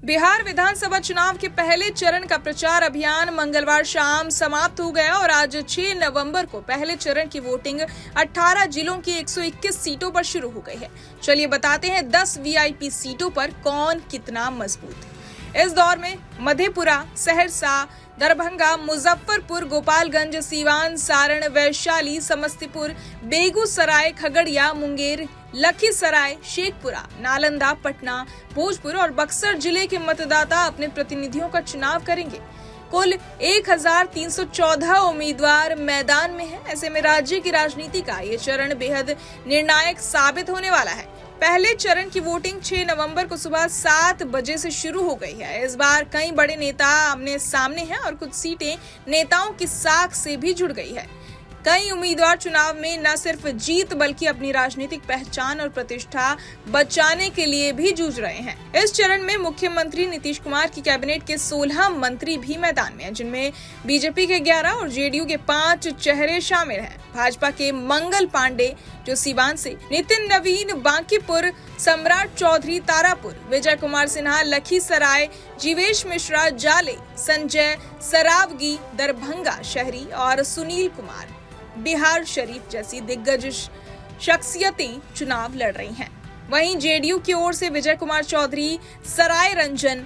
बिहार विधानसभा चुनाव के पहले चरण का प्रचार अभियान मंगलवार शाम समाप्त हो गया और आज 6 नवंबर को पहले चरण की वोटिंग 18 जिलों की 121 सीटों पर शुरू हो गई है। चलिए बताते हैं 10 वीआईपी सीटों पर कौन कितना मजबूत है। इस दौर में मधेपुरा, सहरसा, दरभंगा, मुजफ्फरपुर, गोपालगंज, सीवान, सारण, वैशाली, समस्तीपुर, बेगूसराय, खगड़िया, मुंगेर, लखीसराय, शेखपुरा, नालंदा, पटना, भोजपुर और बक्सर जिले के मतदाता अपने प्रतिनिधियों का चुनाव करेंगे। कुल 1314 उम्मीदवार मैदान में हैं। ऐसे में राज्य की राजनीति का ये चरण बेहद निर्णायक साबित होने वाला है। पहले चरण की वोटिंग 6 नवंबर को सुबह 7 बजे से शुरू हो गई है। इस बार कई बड़े नेता आमने सामने हैं और कुछ सीटें नेताओं की साख से भी जुड़ गई है। कई उम्मीदवार चुनाव में न सिर्फ जीत बल्कि अपनी राजनीतिक पहचान और प्रतिष्ठा बचाने के लिए भी जूझ रहे हैं। इस चरण में मुख्यमंत्री नीतीश कुमार की कैबिनेट के 16 मंत्री भी मैदान में हैं, जिनमें बीजेपी के 11 और जेडीयू के 5 चेहरे शामिल हैं। भाजपा के मंगल पांडे जो सीवान से, नितिन नवीन बांकीपुर, सम्राट चौधरी तारापुर, विजय कुमार सिन्हा लखीसराय, जीवेश मिश्रा जाले, संजय सरावगी दरभंगा शहरी और सुनील कुमार बिहार शरीफ जैसी दिग्गज शख्सियतें चुनाव लड़ रही हैं। वहीं जेडीयू की ओर से विजय कुमार चौधरी सराय रंजन,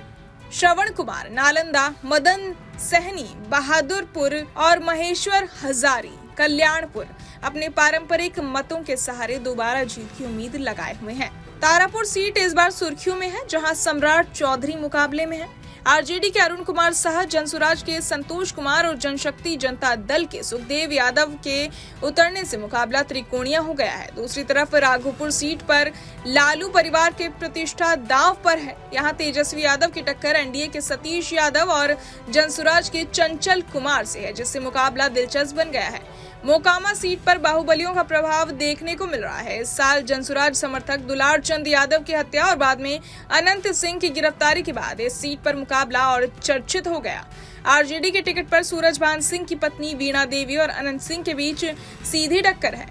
श्रवण कुमार नालंदा, मदन सहनी बहादुरपुर और महेश्वर हजारी कल्याणपुर अपने पारंपरिक मतों के सहारे दोबारा जीत की उम्मीद लगाए हुए हैं। तारापुर सीट इस बार सुर्खियों में है, जहां सम्राट चौधरी मुकाबले में है। आरजेडी के अरुण कुमार साह, जनसुराज के संतोष कुमार और जनशक्ति जनता दल के सुखदेव यादव के उतरने से मुकाबला त्रिकोणीय हो गया है। दूसरी तरफ राघोपुर सीट पर लालू परिवार के प्रतिष्ठा दांव पर है। यहां तेजस्वी यादव की टक्कर एनडीए के सतीश यादव और जनसुराज के चंचल कुमार से है, जिससे मुकाबला दिलचस्प बन गया है। मोकामा सीट पर बाहुबलियों का प्रभाव देखने को मिल रहा है। इस साल जनसुराज समर्थक दुलार चंद यादव की हत्या और बाद में अनंत सिंह की गिरफ्तारी के बाद इस सीट पर मुकाबला और चर्चित हो गया। आरजेडी के टिकट पर सूरजभान सिंह की पत्नी वीणा देवी और अनंत सिंह के बीच सीधी टक्कर है।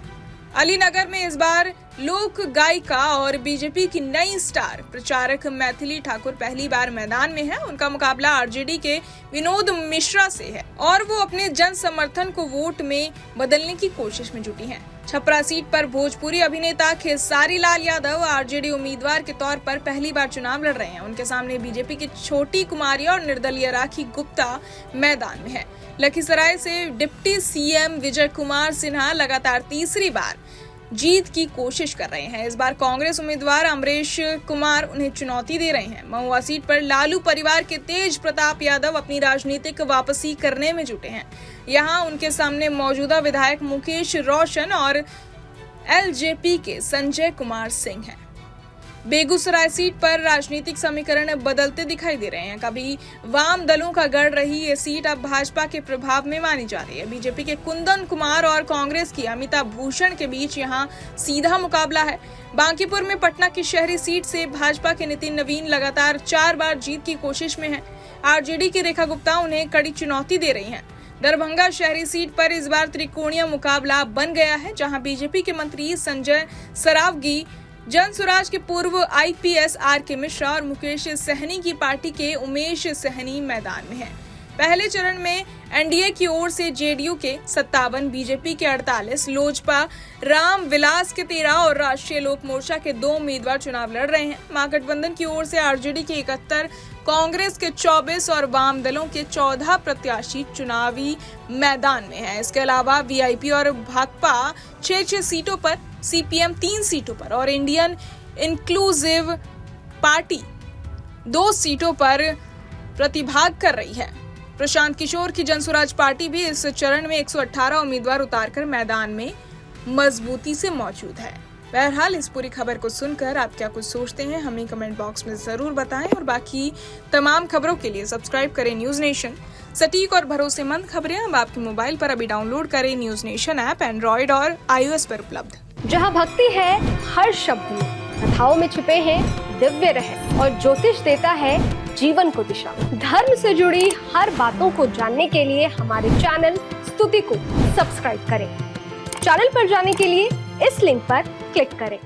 अलीनगर में इस बार लोक गायिका और बीजेपी की नई स्टार प्रचारक मैथिली ठाकुर पहली बार मैदान में है। उनका मुकाबला आरजेडी के विनोद मिश्रा से है और वो अपने जन समर्थन को वोट में बदलने की कोशिश में जुटी हैं। छपरा सीट पर भोजपुरी अभिनेता खेसारी लाल यादव आरजेडी उम्मीदवार के तौर पर पहली बार चुनाव लड़ रहे हैं। उनके सामने बीजेपी की छोटी कुमारी और निर्दलीय राखी गुप्ता मैदान में है। लखीसराय से डिप्टी सीएम विजय कुमार सिन्हा लगातार तीसरी बार जीत की कोशिश कर रहे हैं। इस बार कांग्रेस उम्मीदवार अमरेश कुमार उन्हें चुनौती दे रहे हैं। महुआ सीट पर लालू परिवार के तेज प्रताप यादव अपनी राजनीतिक वापसी करने में जुटे हैं। यहां उनके सामने मौजूदा विधायक मुकेश रोशन और एलजेपी के संजय कुमार सिंह हैं। बेगूसराय सीट पर राजनीतिक समीकरण बदलते दिखाई दे रहे हैं। कभी वाम दलों का गढ़ रही ये सीट अब भाजपा के प्रभाव में मानी जा रही है। बीजेपी के कुंदन कुमार और कांग्रेस की अमिता भूषण के बीच यहां सीधा मुकाबला है। बांकीपुर में पटना की शहरी सीट से भाजपा के नितिन नवीन लगातार 4 बार जीत की कोशिश में है। आरजेडी की रेखा गुप्ता उन्हें कड़ी चुनौती दे रही हैं। दरभंगा शहरी सीट पर इस बार त्रिकोणीय मुकाबला बन गया है, जहां बीजेपी के मंत्री संजय सरावगी, जनसुराज के पूर्व आईपीएस आर.के. मिश्रा और मुकेश सहनी की पार्टी के उमेश सहनी मैदान में हैं। पहले चरण में एनडीए की ओर से जेडीयू के 57, बीजेपी के 48, लोजपा राम विलास के 13 और राष्ट्रीय लोक मोर्चा के 2 उम्मीदवार चुनाव लड़ रहे हैं। महागठबंधन की ओर से आरजेडी के 71, कांग्रेस के 24 और वाम दलों के 14 प्रत्याशी चुनावी मैदान में हैं। इसके अलावा वीआईपी और भाकपा 6 सीटों पर, सीपीएम 3 सीटों पर और इंडियन इंक्लूसिव पार्टी 2 सीटों पर प्रतिभाग कर रही है। प्रशांत किशोर की जनसुराज पार्टी भी इस चरण में 118 उम्मीदवार उतारकर मैदान में मजबूती से मौजूद है। बहरहाल इस पूरी खबर को सुनकर आप क्या कुछ सोचते हैं, हमें कमेंट बॉक्स में जरूर बताएं और बाकी तमाम खबरों के लिए सब्सक्राइब करें न्यूज नेशन। सटीक और भरोसेमंद खबरें अब आपके मोबाइल पर अभी डाउनलोड करें न्यूज नेशन ऐप, एंड्रॉइड और iOS पर उपलब्ध। जहाँ भक्ति है हर शब्द में, कथाओं में छिपे हैं दिव्य रहस्य और ज्योतिष देता है जीवन को दिशा। धर्म से जुड़ी हर बातों को जानने के लिए हमारे चैनल स्तुति को सब्सक्राइब करें। चैनल पर जाने के लिए इस लिंक पर क्लिक करें।